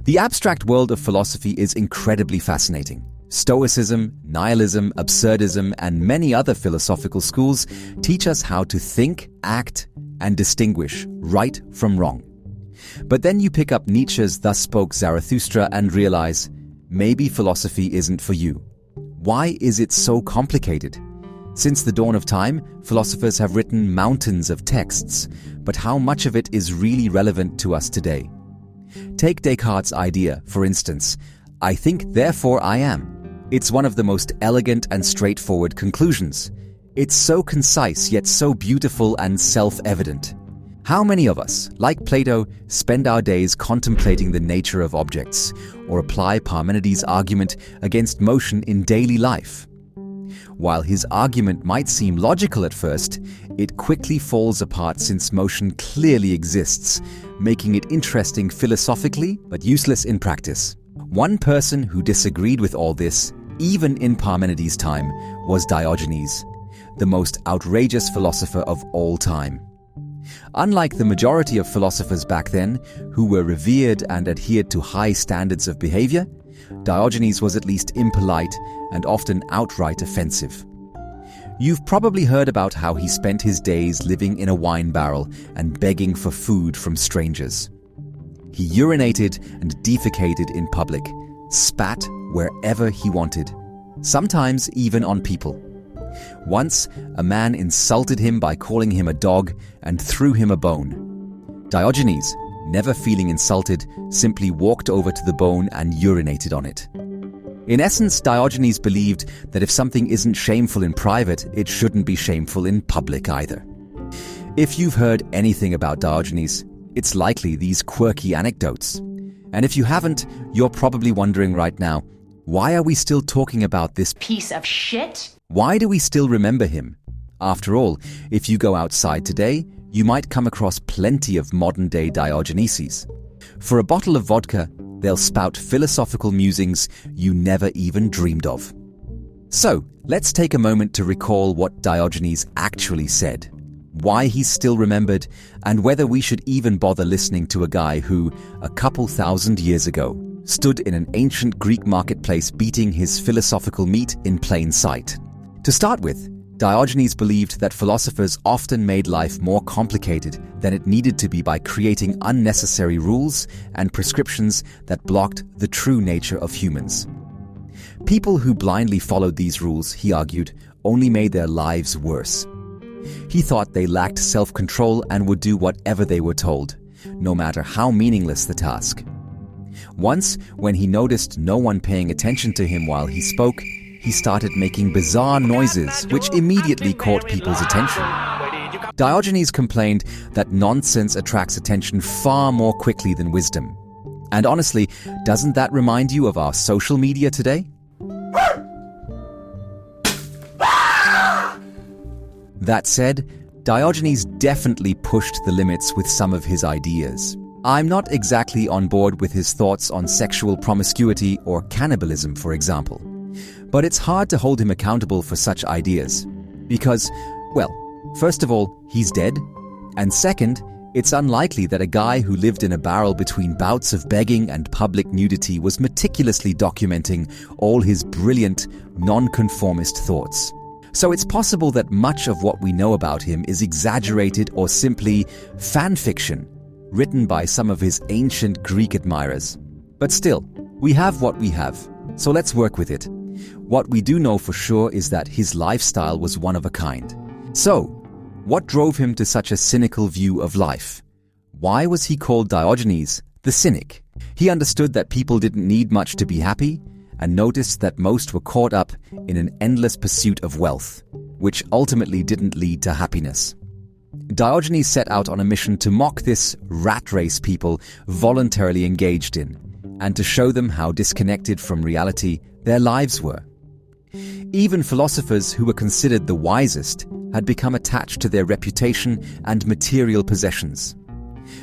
The abstract world of philosophy is incredibly fascinating. Stoicism, nihilism, absurdism, and many other philosophical schools teach us how to think, act, and distinguish right from wrong. But then you pick up Nietzsche's Thus Spoke Zarathustra and realize, maybe philosophy isn't for you. Why is it so complicated? Since the dawn of time, philosophers have written mountains of texts, but how much of it is really relevant to us today? Take Descartes' idea, for instance, I think, therefore I am. It's one of the most elegant and straightforward conclusions. It's so concise yet so beautiful and self-evident. How many of us, like Plato, spend our days contemplating the nature of objects, or apply Parmenides' argument against motion in daily life? While his argument might seem logical at first, it quickly falls apart since motion clearly exists, making it interesting philosophically but useless in practice. One person who disagreed with all this, even in Parmenides' time, was Diogenes, the most outrageous philosopher of all time. Unlike the majority of philosophers back then, who were revered and adhered to high standards of behavior, Diogenes was at least impolite and often outright offensive. You've probably heard about how he spent his days living in a wine barrel and begging for food from strangers. He urinated and defecated in public, spat wherever he wanted, sometimes even on people. Once, a man insulted him by calling him a dog and threw him a bone. Diogenes, never feeling insulted, simply walked over to the bone and urinated on it. In essence, Diogenes believed that if something isn't shameful in private, it shouldn't be shameful in public either. If you've heard anything about Diogenes, it's likely these quirky anecdotes. And if you haven't, you're probably wondering right now, why are we still talking about this piece of shit? Why do we still remember him? After all, if you go outside today, you might come across plenty of modern-day Diogeneses. For a bottle of vodka, they'll spout philosophical musings you never even dreamed of. So, let's take a moment to recall what Diogenes actually said, why he's still remembered, and whether we should even bother listening to a guy who, a couple thousand years ago, stood in an ancient Greek marketplace beating his philosophical meat in plain sight. To start with, Diogenes believed that philosophers often made life more complicated than it needed to be by creating unnecessary rules and prescriptions that blocked the true nature of humans. People who blindly followed these rules, he argued, only made their lives worse. He thought they lacked self-control and would do whatever they were told, no matter how meaningless the task. Once, when he noticed no one paying attention to him while he spoke, he started making bizarre noises, which immediately caught people's attention. Diogenes complained that nonsense attracts attention far more quickly than wisdom. And honestly, doesn't that remind you of our social media today? That said, Diogenes definitely pushed the limits with some of his ideas. I'm not exactly on board with his thoughts on sexual promiscuity or cannibalism, for example. But it's hard to hold him accountable for such ideas. Because, well, first of all, he's dead. And second, it's unlikely that a guy who lived in a barrel between bouts of begging and public nudity was meticulously documenting all his brilliant, nonconformist thoughts. So it's possible that much of what we know about him is exaggerated or simply fan fiction, written by some of his ancient Greek admirers. But still, we have what we have, so let's work with it. What we do know for sure is that his lifestyle was one of a kind. So, what drove him to such a cynical view of life? Why was he called Diogenes, the cynic? He understood that people didn't need much to be happy, and noticed that most were caught up in an endless pursuit of wealth, which ultimately didn't lead to happiness. Diogenes set out on a mission to mock this rat race people voluntarily engaged in, and to show them how disconnected from reality their lives were. Even philosophers who were considered the wisest had become attached to their reputation and material possessions.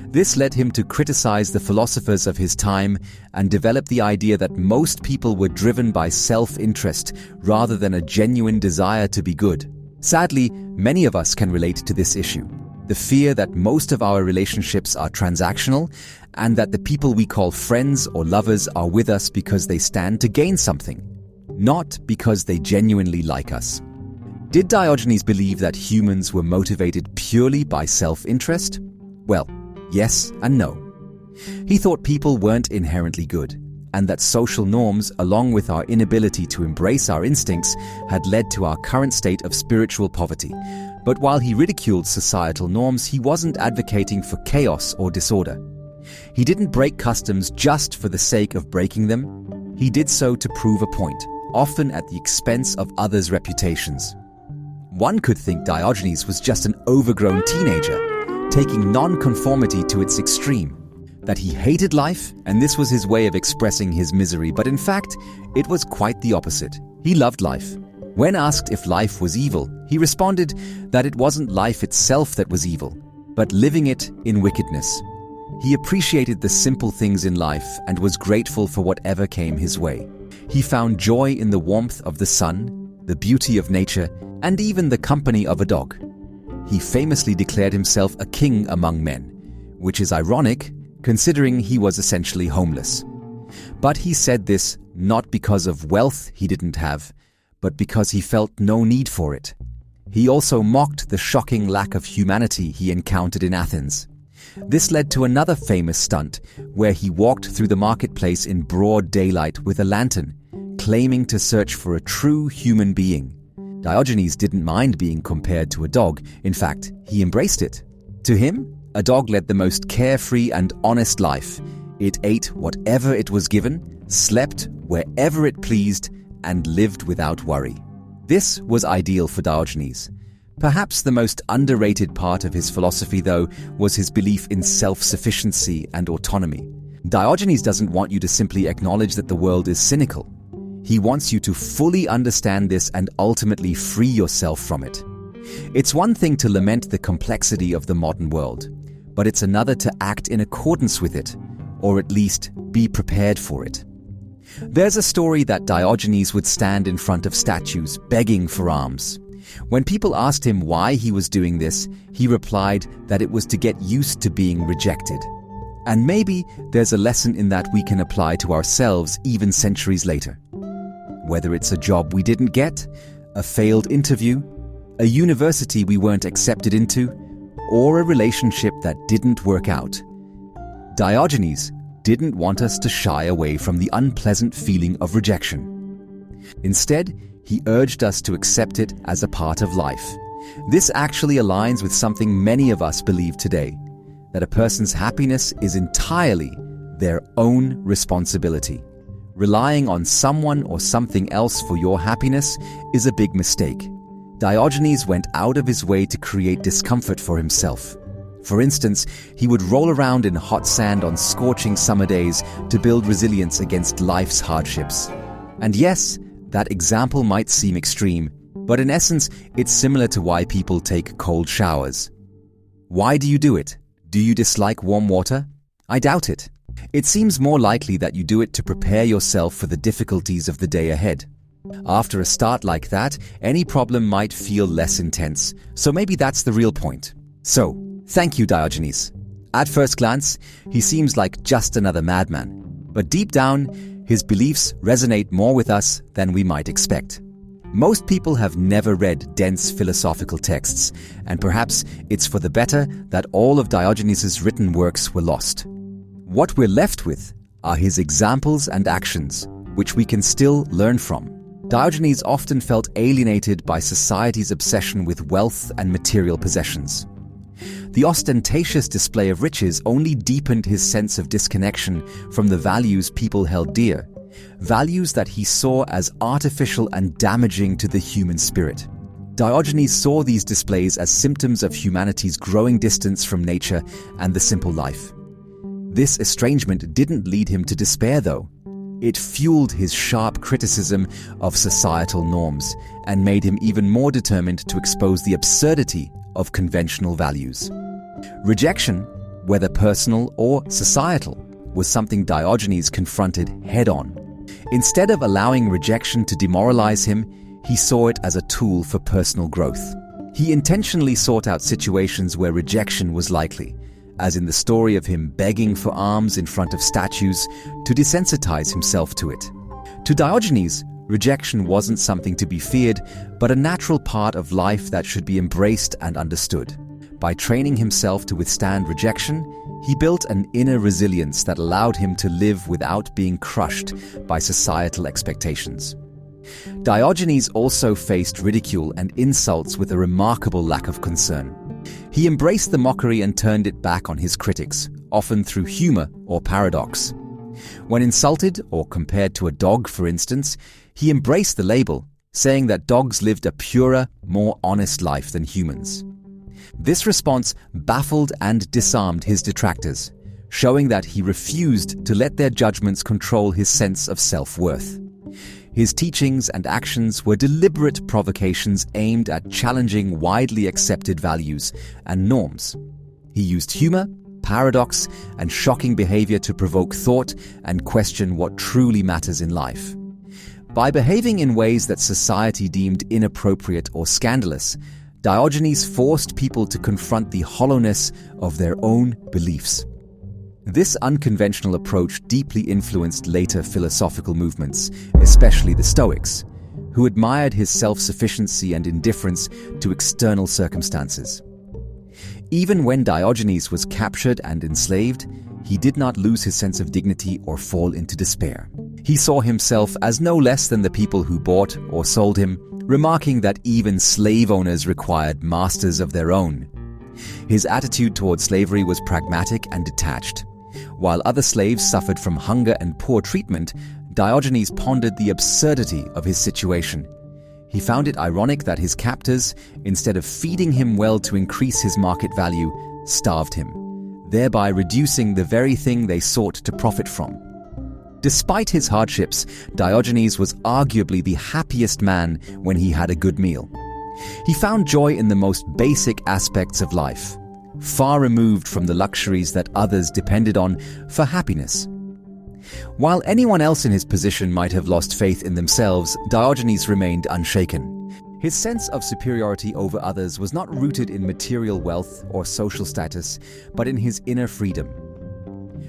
This led him to criticize the philosophers of his time and develop the idea that most people were driven by self-interest rather than a genuine desire to be good. Sadly, many of us can relate to this issue. The fear that most of our relationships are transactional and that the people we call friends or lovers are with us because they stand to gain something, not because they genuinely like us. Did Diogenes believe that humans were motivated purely by self-interest? Well, yes and no. He thought people weren't inherently good, and that social norms, along with our inability to embrace our instincts, had led to our current state of spiritual poverty. But while he ridiculed societal norms, he wasn't advocating for chaos or disorder. He didn't break customs just for the sake of breaking them. He did so to prove a point, often at the expense of others' reputations. One could think Diogenes was just an overgrown teenager, taking non-conformity to its extreme, that he hated life and this was his way of expressing his misery, but in fact, it was quite the opposite. He loved life. When asked if life was evil, he responded that it wasn't life itself that was evil, but living it in wickedness. He appreciated the simple things in life and was grateful for whatever came his way. He found joy in the warmth of the sun, the beauty of nature, and even the company of a dog. He famously declared himself a king among men, which is ironic considering he was essentially homeless. But he said this not because of wealth he didn't have, but because he felt no need for it. He also mocked the shocking lack of humanity he encountered in Athens. This led to another famous stunt where he walked through the marketplace in broad daylight with a lantern, claiming to search for a true human being. Diogenes didn't mind being compared to a dog. In fact, he embraced it. To him, a dog led the most carefree and honest life. It ate whatever it was given, slept wherever it pleased, and lived without worry. This was ideal for Diogenes. Perhaps the most underrated part of his philosophy, though, was his belief in self-sufficiency and autonomy. Diogenes doesn't want you to simply acknowledge that the world is cynical. He wants you to fully understand this and ultimately free yourself from it. It's one thing to lament the complexity of the modern world, but it's another to act in accordance with it, or at least be prepared for it. There's a story that Diogenes would stand in front of statues begging for alms. When people asked him why he was doing this, he replied that it was to get used to being rejected. And maybe there's a lesson in that we can apply to ourselves even centuries later. Whether it's a job we didn't get, a failed interview, a university we weren't accepted into, or a relationship that didn't work out, Diogenes didn't want us to shy away from the unpleasant feeling of rejection. Instead, he urged us to accept it as a part of life. This actually aligns with something many of us believe today, that a person's happiness is entirely their own responsibility. Relying on someone or something else for your happiness is a big mistake. Diogenes went out of his way to create discomfort for himself. For instance, he would roll around in hot sand on scorching summer days to build resilience against life's hardships. And yes, that example might seem extreme, but in essence, it's similar to why people take cold showers. Why do you do it? Do you dislike warm water? I doubt it. It seems more likely that you do it to prepare yourself for the difficulties of the day ahead. After a start like that, any problem might feel less intense, so maybe that's the real point. So, thank you, Diogenes. At first glance, he seems like just another madman, but deep down, his beliefs resonate more with us than we might expect. Most people have never read dense philosophical texts, and perhaps it's for the better that all of Diogenes' written works were lost. What we're left with are his examples and actions, which we can still learn from. Diogenes often felt alienated by society's obsession with wealth and material possessions. The ostentatious display of riches only deepened his sense of disconnection from the values people held dear, values that he saw as artificial and damaging to the human spirit. Diogenes saw these displays as symptoms of humanity's growing distance from nature and the simple life. This estrangement didn't lead him to despair, though. It fueled his sharp criticism of societal norms and made him even more determined to expose the absurdity of conventional values. Rejection, whether personal or societal, was something Diogenes confronted head-on. Instead of allowing rejection to demoralize him, he saw it as a tool for personal growth. He intentionally sought out situations where rejection was likely, as in the story of him begging for alms in front of statues to desensitize himself to it. To Diogenes, rejection wasn't something to be feared, but a natural part of life that should be embraced and understood. By training himself to withstand rejection, he built an inner resilience that allowed him to live without being crushed by societal expectations. Diogenes also faced ridicule and insults with a remarkable lack of concern. He embraced the mockery and turned it back on his critics, often through humor or paradox. When insulted or compared to a dog, for instance, he embraced the label, saying that dogs lived a purer, more honest life than humans. This response baffled and disarmed his detractors, showing that he refused to let their judgments control his sense of self-worth. His teachings and actions were deliberate provocations aimed at challenging widely accepted values and norms. He used humor, paradox, and shocking behavior to provoke thought and question what truly matters in life. By behaving in ways that society deemed inappropriate or scandalous, Diogenes forced people to confront the hollowness of their own beliefs. This unconventional approach deeply influenced later philosophical movements, especially the Stoics, who admired his self-sufficiency and indifference to external circumstances. Even when Diogenes was captured and enslaved, he did not lose his sense of dignity or fall into despair. He saw himself as no less than the people who bought or sold him, remarking that even slave owners required masters of their own. His attitude toward slavery was pragmatic and detached. While other slaves suffered from hunger and poor treatment, Diogenes pondered the absurdity of his situation. He found it ironic that his captors, instead of feeding him well to increase his market value, starved him, thereby reducing the very thing they sought to profit from. Despite his hardships, Diogenes was arguably the happiest man when he had a good meal. He found joy in the most basic aspects of life, far removed from the luxuries that others depended on for happiness. While anyone else in his position might have lost faith in themselves, Diogenes remained unshaken. His sense of superiority over others was not rooted in material wealth or social status, but in his inner freedom.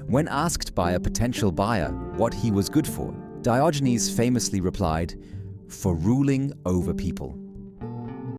When asked by a potential buyer what he was good for, Diogenes famously replied, "For ruling over people."